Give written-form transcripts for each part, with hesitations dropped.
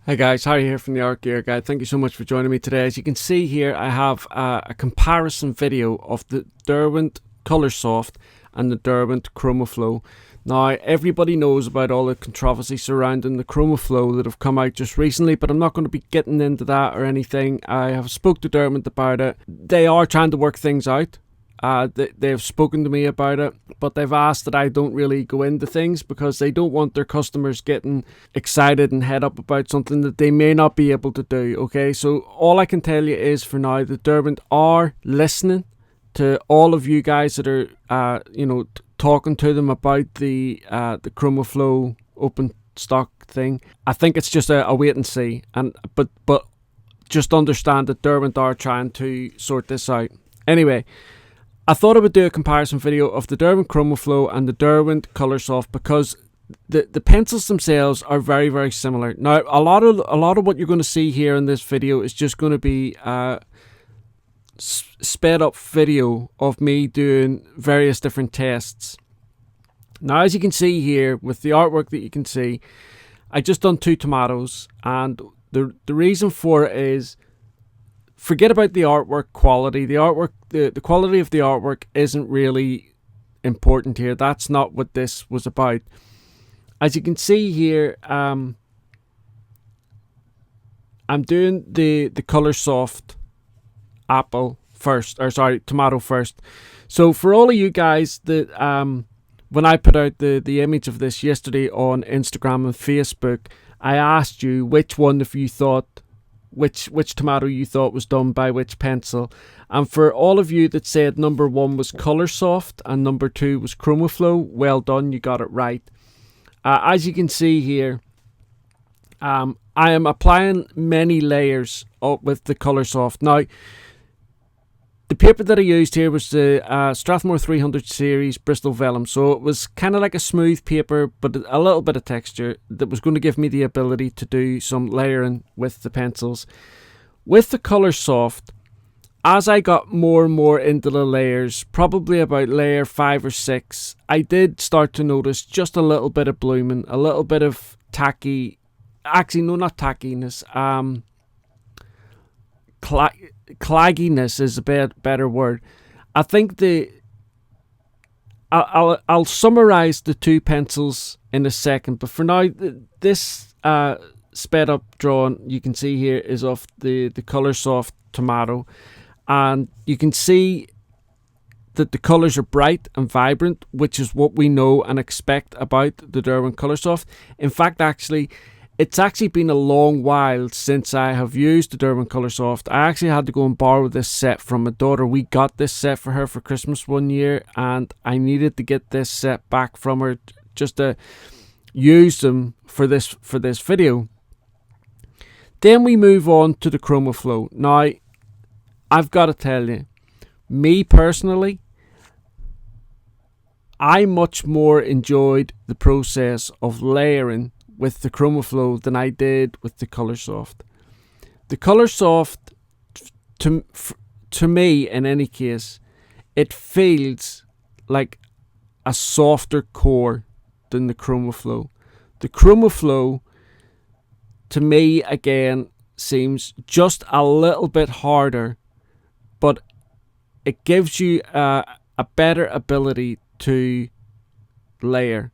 Hey guys, Harry here from the Art Gear Guide. Thank you so much for joining me today. As you can see here, I have a comparison video of the Derwent Coloursoft and the Derwent Chromaflow. Now, everybody knows about all the controversy surrounding the Chromaflow that have come out just recently, but I'm not going to be getting into that or anything. I have spoke to Derwent about it. They are trying to work things out. They've spoken to me about it, but they've asked that I don't really go into things because they don't want their customers getting excited and head up about something that they may not be able to do. Okay, so all I can tell you is for now that Derwent are listening to all of you guys that are, talking to them about the Chromaflow open stock thing. I think it's just a wait and see, but just understand that Derwent are trying to sort this out. Anyway, I thought I would do a comparison video of the Derwent Chromaflow and the Derwent Coloursoft because the pencils themselves are very, very similar. Now, a lot of what you're going to see here in this video is just going to be a sped up video of me doing various different tests. Now, as you can see here with the artwork that you can see, I just done 2 tomatoes, and the reason for it is, forget about the artwork quality. The quality of the artwork isn't really important here. That's not what this was about. As you can see here, I'm doing the Coloursoft tomato first. So for all of you guys that when I put out the image of this yesterday on Instagram and Facebook, I asked you which one of you thought which tomato you thought was done by which pencil, and for all of you that said number 1 was ColourSoft and number 2 was Chromaflow, well done, you got it right. As you can see here, I am applying many layers with the ColourSoft. Now, the paper that I used here was the Strathmore 300 Series Bristol Velum, so it was kind of like a smooth paper but a little bit of texture that was going to give me the ability to do some layering with the pencils. With the Coloursoft, as I got more and more into the layers, probably about layer 5 or 6, I did start to notice just a little bit of blooming, a little bit of tacky, actually no, not tackiness, clagginess is a better word. I think I'll summarize the 2 pencils in a second, but for now, this sped up drawing you can see here is of the Coloursoft tomato, and you can see that the colours are bright and vibrant, which is what we know and expect about the Derwent Coloursoft. In fact, it's actually been a long while since I have used the Derwent Coloursoft. I actually had to go and borrow this set from my daughter. We got this set for her for Christmas one year, and I needed to get this set back from her just to use them for this video. Then we move on to the Chromaflow. Now, I've got to tell you, me personally, I much more enjoyed the process of layering with the Chromaflow than I did with the Coloursoft. The Coloursoft, to me in any case, it feels like a softer core than the Chromaflow. The Chromaflow, to me, again, seems just a little bit harder, but it gives you a better ability to layer.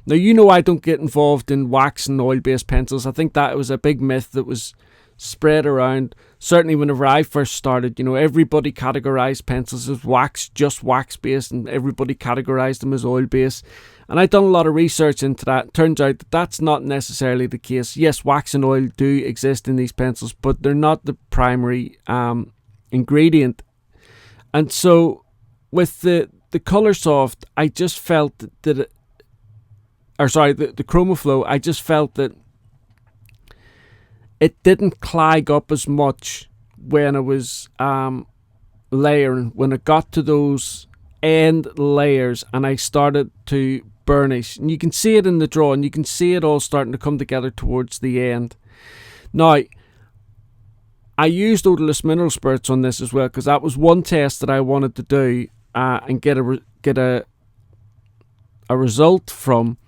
Now, you know I don't get involved in wax and oil-based pencils. I think that was a big myth that was spread around. Certainly whenever I first started, everybody categorised pencils as wax, just wax-based, and everybody categorised them as oil-based. And I've done a lot of research into that. It turns out that that's not necessarily the case. Yes, wax and oil do exist in these pencils, but they're not the primary ingredient. And so with the Coloursoft, I just felt that the Chromaflow, I just felt that it didn't clag up as much when I was layering. When it got to those end layers and I started to burnish, and you can see it in the drawing, you can see it all starting to come together towards the end. Now, I used odorless mineral spirits on this as well because that was one test that I wanted to do and get a result from.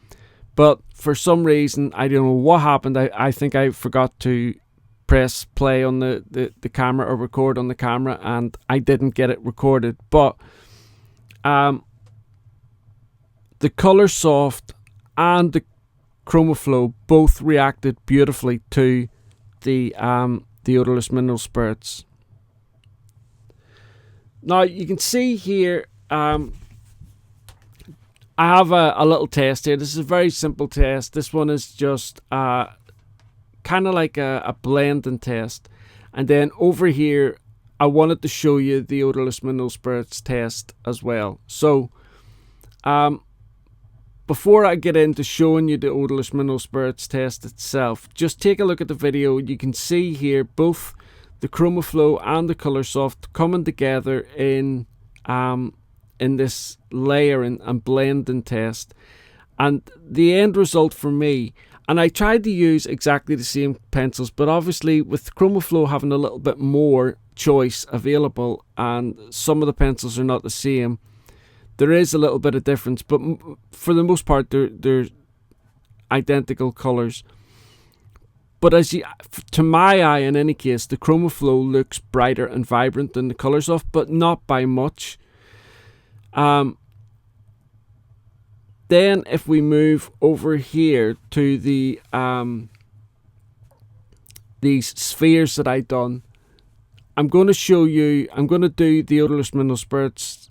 but for some reason, I don't know what happened. I think I forgot to press play on the camera or record on the camera, and I didn't get it recorded. But the ColourSoft and the Chromaflow both reacted beautifully to the odorless mineral spirits. Now you can see here, I have a little test here. This is a very simple test. This one is just kind of like a blending test. And then over here, I wanted to show you the odorless mineral spirits test as well. So before I get into showing you the odorless mineral spirits test itself, just take a look at the video. You can see here both the Chromaflow and the ColourSoft coming together in this layering and blending test, and the end result for me. And I tried to use exactly the same pencils, but obviously with Chromaflow having a little bit more choice available, and some of the pencils are not the same, there is a little bit of difference. But for the most part, they're identical colors. But to my eye, in any case, the Chromaflow looks brighter and vibrant than the ColourSoft, but not by much. Then if we move over here to the these spheres that I done, I'm going to show you. I'm going to do the odorless mineral spirits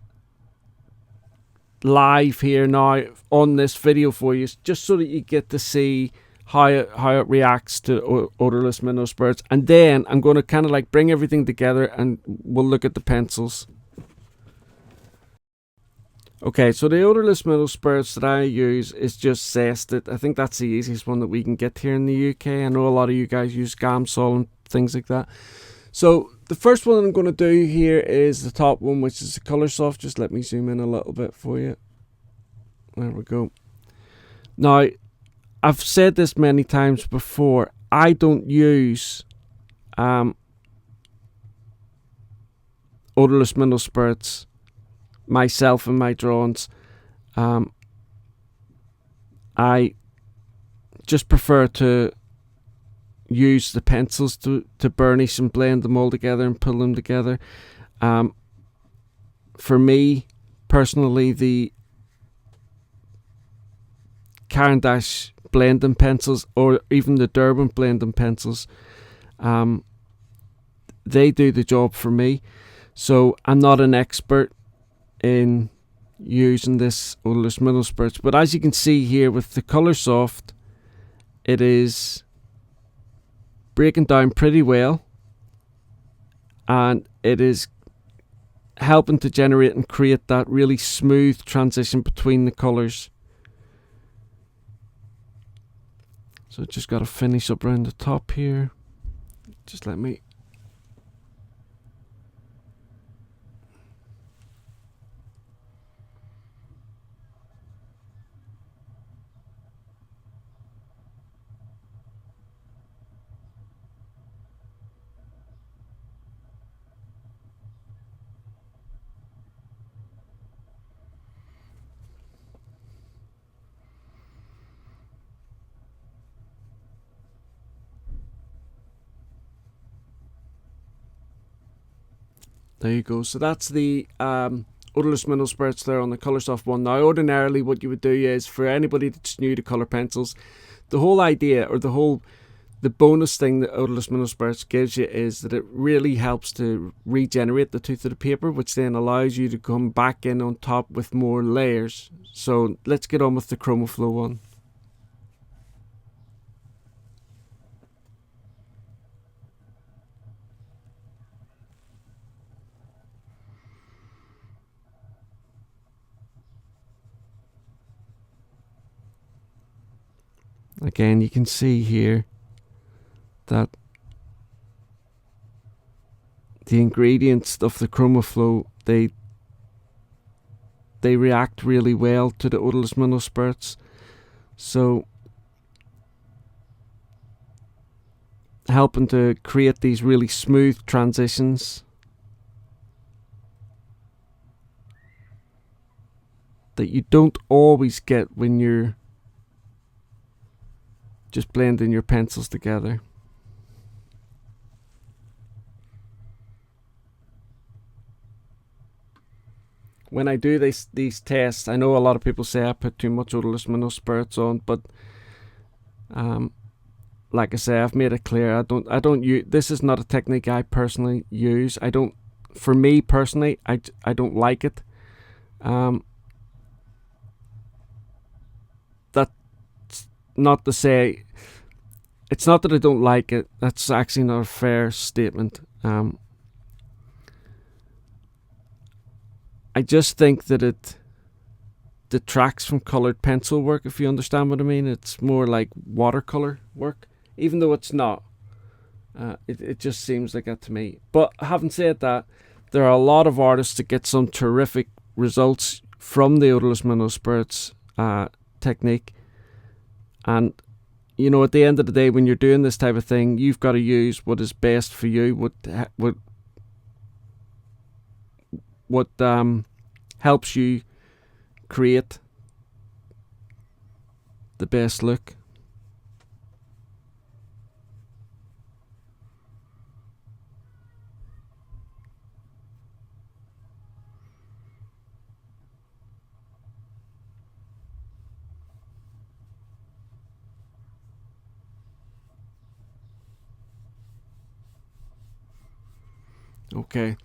live here now on this video for you, just so that you get to see how it reacts to odorless mineral spirits. And then I'm going to kind of like bring everything together and we'll look at the pencils. Okay, so the odorless mineral spirits that I use is just Zested. I think that's the easiest one that we can get here in the UK. I know a lot of you guys use Gamsol and things like that. So the first one I'm going to do here is the top one, which is the ColourSoft. Just let me zoom in a little bit for you. There we go. Now, I've said this many times before. I don't use odorless mineral spirits myself in my drawings. I just prefer to use the pencils to burnish and blend them all together and pull them together. For me personally, the Caran d'Ache blending pencils, or even the Derwent blending pencils, they do the job for me. So I'm not an expert in using this odorless mineral spirits, but as you can see here with the ColourSoft, it is breaking down pretty well, and it is helping to generate and create that really smooth transition between the colours. So just got to finish up around the top here. Just let me. There you go. So that's the odorless mineral spirits there on the ColourSoft one. Now, ordinarily what you would do is, for anybody that's new to colour pencils, the whole idea, or the bonus thing that odorless mineral spirits gives you is that it really helps to regenerate the tooth of the paper, which then allows you to come back in on top with more layers. So let's get on with the Chromaflow one. Again, you can see here that the ingredients of the Chromaflow, they react really well to the odorless mineral spirits. So helping to create these really smooth transitions that you don't always get when you're just blending your pencils together. When I do these tests, I know a lot of people say I put too much odorless mineral spirits on, but like I say, I've made it clear I don't use. This is not a technique I personally use. For me personally, I don't like it. That's not to say. It's not that I don't like it. That's actually not a fair statement. I just think that it detracts from coloured pencil work, if you understand what I mean. It's more like watercolour work, even though it's not. It just seems like that to me. But having said that, there are a lot of artists that get some terrific results from the odorless mineral spirits technique. And, you know, at the end of the day, when you're doing this type of thing, you've got to use what is best for you, what helps you create the best look. Okay,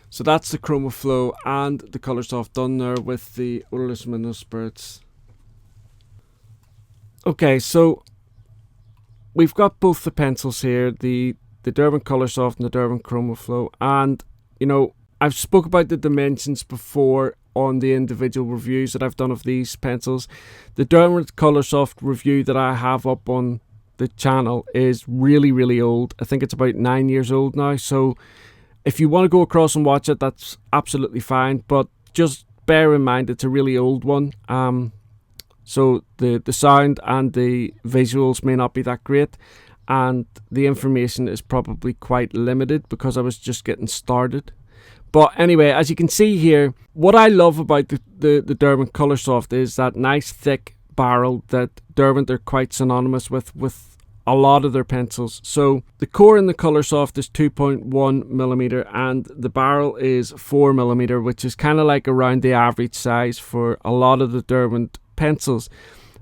so that's the Chromaflow and the Coloursoft done there with the odorless mineral spirits. Okay, so we've got both the pencils here, the Derwent Coloursoft and the Derwent Chromaflow, and you know, I've spoke about the dimensions before on the individual reviews that I've done of these pencils. The Derwent Coloursoft review that I have up on the channel is really old. I think it's about 9 years old now, so if you want to go across and watch it, that's absolutely fine, but just bear in mind it's a really old one. So the sound and the visuals may not be that great, and the information is probably quite limited because I was just getting started. But anyway, as you can see here, what I love about the Derwent Coloursoft is that nice thick barrel that Derwent are quite synonymous with a lot of their pencils. So the core in the Coloursoft is 2.1mm and the barrel is 4mm, which is kind of like around the average size for a lot of the Derwent pencils.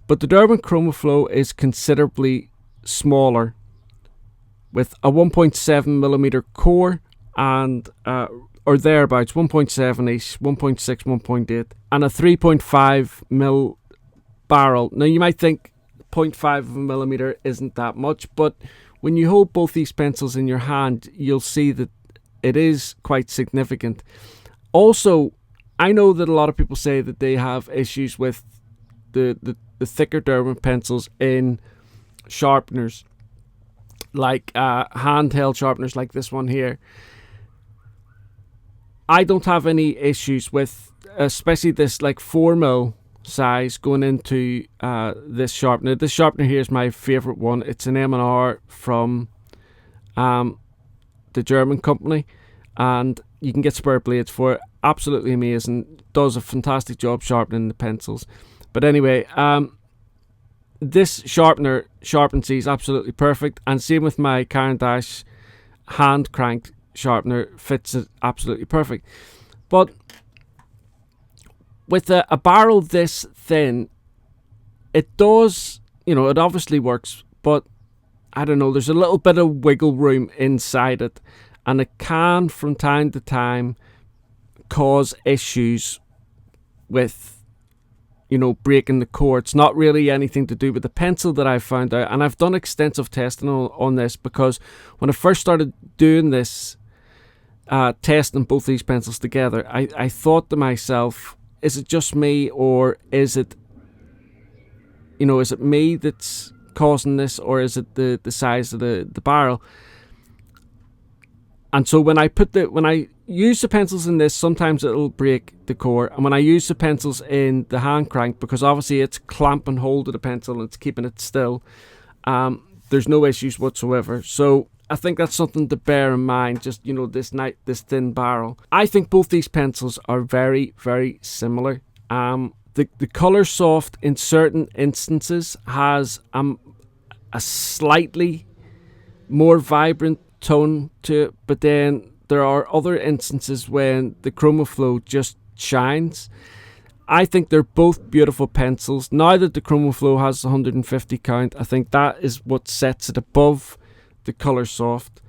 But the Derwent Chromaflow is considerably smaller, with a 1.7mm core and or thereabouts, 1.7ish, 1.6, 1.8, and a 3.5mm barrel. Now you might think 0.5mm isn't that much, but when you hold both these pencils in your hand, you'll see that it is quite significant. Also, I know that a lot of people say that they have issues with the thicker Derwent pencils in sharpeners, like handheld sharpeners like this one here. I don't have any issues with, especially this like 4mm size going into this sharpener. This sharpener here is my favorite one. It's an M&R from the German company, and you can get spare blades for it. Absolutely amazing. Does a fantastic job sharpening the pencils. But anyway, this sharpener sharpens these absolutely perfect, and same with my Caran d'Ache hand crank sharpener, fits it absolutely perfect. But with a barrel this thin, it does, you know, it obviously works, but I don't know, there's a little bit of wiggle room inside it, and it can from time to time cause issues with, you know, breaking the core. It's not really anything to do with the pencil that I've found out, and I've done extensive testing on this, because when I first started doing this, testing both these pencils together, I thought to myself, is it just me, or is it, you know, is it me that's causing this, or is it the size of the barrel? And so when I use the pencils in this, sometimes it'll break the core, and when I use the pencils in the hand crank, because obviously it's clamping hold of the pencil and it's keeping it still, there's no issues whatsoever. So I think that's something to bear in mind, just, you know, this thin barrel. I think both these pencils are very, very similar. The Coloursoft in certain instances has a a slightly more vibrant tone to it, but then there are other instances when the Chromaflow just shines. I think they're both beautiful pencils. Now that the Chromaflow has 150 count, I think that is what sets it above the Coloursoft.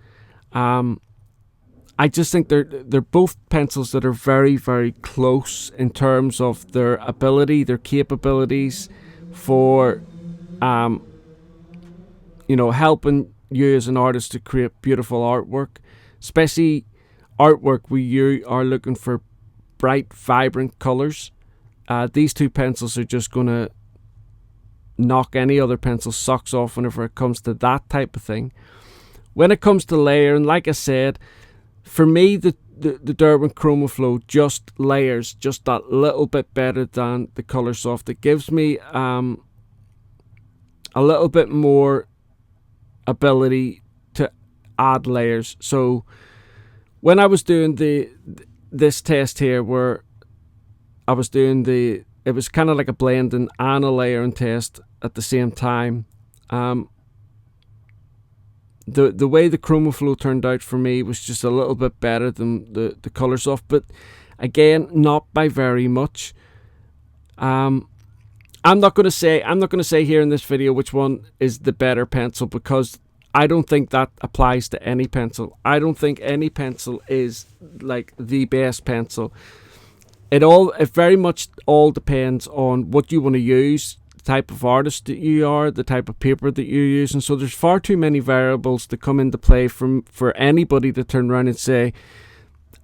I just think they're both pencils that are very, very close in terms of their ability, their capabilities for helping you as an artist to create beautiful artwork, especially artwork where you are looking for bright, vibrant colours. These two pencils are just going to knock any other pencil's socks off whenever it comes to that type of thing. When it comes to layering, like I said, for me, the Derwent Chromaflow just layers just that little bit better than the Coloursoft. It gives me a little bit more ability to add layers. So when I was doing this test here, where I was doing it was kind of like a blending and a layering test at the same time. The way the Chromaflow turned out for me was just a little bit better than the Coloursoft, but again, not by very much. I'm not going to say here in this video which one is the better pencil, because I don't think that applies to any pencil. I don't think any pencil is like the best pencil. It very much all depends on what you want to use, the type of artist that you are, the type of paper that you're using. So there's far too many variables to come into play for anybody to turn around and say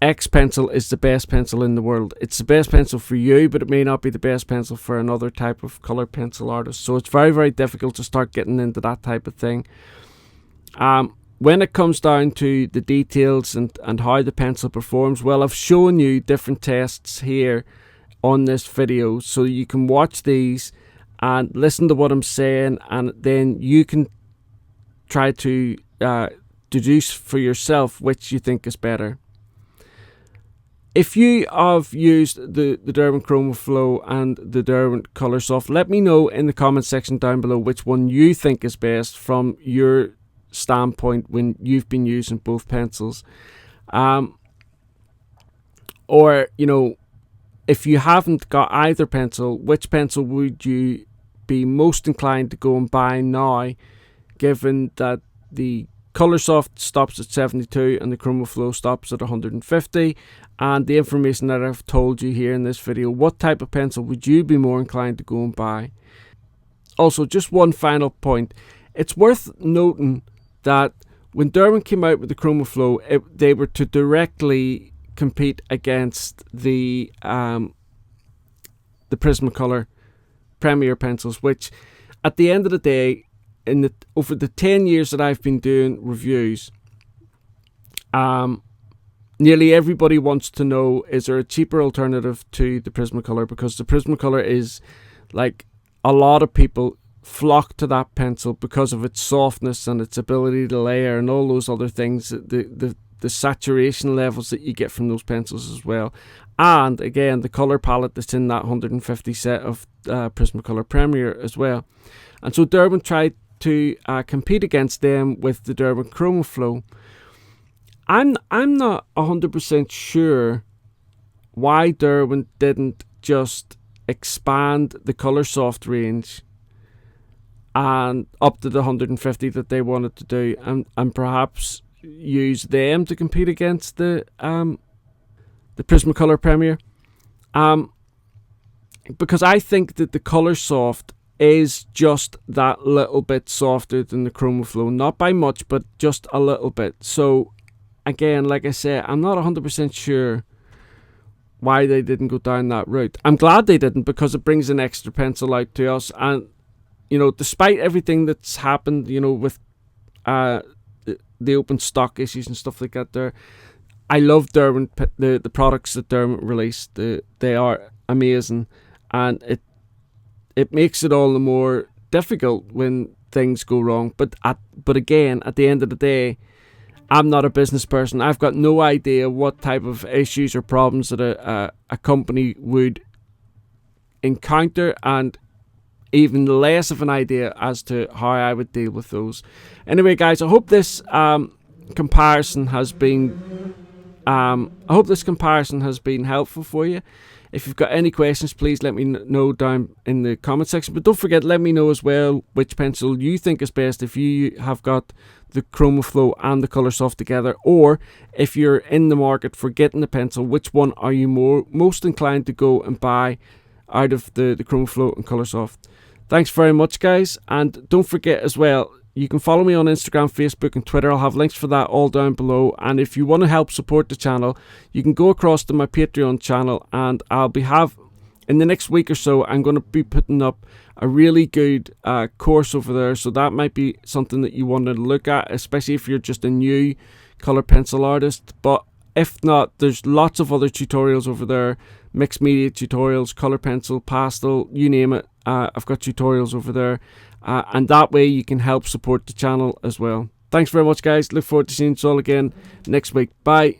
X pencil is the best pencil in the world. It's the best pencil for you, but it may not be the best pencil for another type of color pencil artist. So it's very, very difficult to start getting into that type of thing. When it comes down to the details and how the pencil performs, well, I've shown you different tests here on this video, so you can watch these and listen to what I'm saying, and then you can try to deduce for yourself which you think is better. If you have used the Derwent Chromaflow and the Derwent Coloursoft, let me know in the comment section down below which one you think is best from your standpoint when you've been using both pencils. Or, if you haven't got either pencil, which pencil would you be most inclined to go and buy now, given that the Coloursoft stops at 72 and the Chromaflow stops at 150, and the information that I've told you here in this video, what type of pencil would you be more inclined to go and buy? Also, just one final point. It's worth noting that when Derwent came out with the Chromaflow, they were to directly compete against the Prismacolor Premier pencils, which at the end of the day, over the 10 years that I've been doing reviews, nearly everybody wants to know, is there a cheaper alternative to the Prismacolor? Because the Prismacolor is, like, a lot of people flock to that pencil because of its softness and its ability to layer and all those other things, the saturation levels that you get from those pencils as well, and again the color palette that's in that 150 set of Prismacolor Premier as well. And so Derwent tried to compete against them with the Derwent Chromaflow. I'm not 100% sure why Derwent didn't just expand the Coloursoft range and up to the 150 that they wanted to do, and perhaps use them to compete against the Prismacolor Premier, because I think that the Coloursoft is just that little bit softer than the Chromaflow, not by much, but just a little bit. So again, like I said, I'm not 100% sure why they didn't go down that route. I'm glad they didn't, because it brings an extra pencil out to us. And despite everything that's happened, with the open stock issues and stuff like that, I love Derwent, the products that Derwent released. They are amazing, and it makes it all the more difficult when things go wrong. But again, at the end of the day, I'm not a business person. I've got no idea what type of issues or problems that a company would encounter, and even less of an idea as to how I would deal with those. Anyway, guys, I hope this comparison has been helpful for you. If you've got any questions, please let me know down in the comment section. But don't forget, let me know as well which pencil you think is best if you have got the Chromaflow and the Coloursoft together, or if you're in the market for getting a pencil, which one are you most inclined to go and buy out of the Chromaflow and Coloursoft. Thanks very much, guys, and don't forget as well, you can follow me on Instagram, Facebook and Twitter. I'll have links for that all down below. And if you want to help support the channel, you can go across to my Patreon channel, and in the next week or so, I'm going to be putting up a really good course over there. So that might be something that you want to look at, especially if you're just a new colour pencil artist. But if not, there's lots of other tutorials over there, mixed media tutorials, colour pencil, pastel, you name it. I've got tutorials over there, and that way you can help support the channel as well. Thanks very much, guys. Look forward to seeing you all again next week. Bye.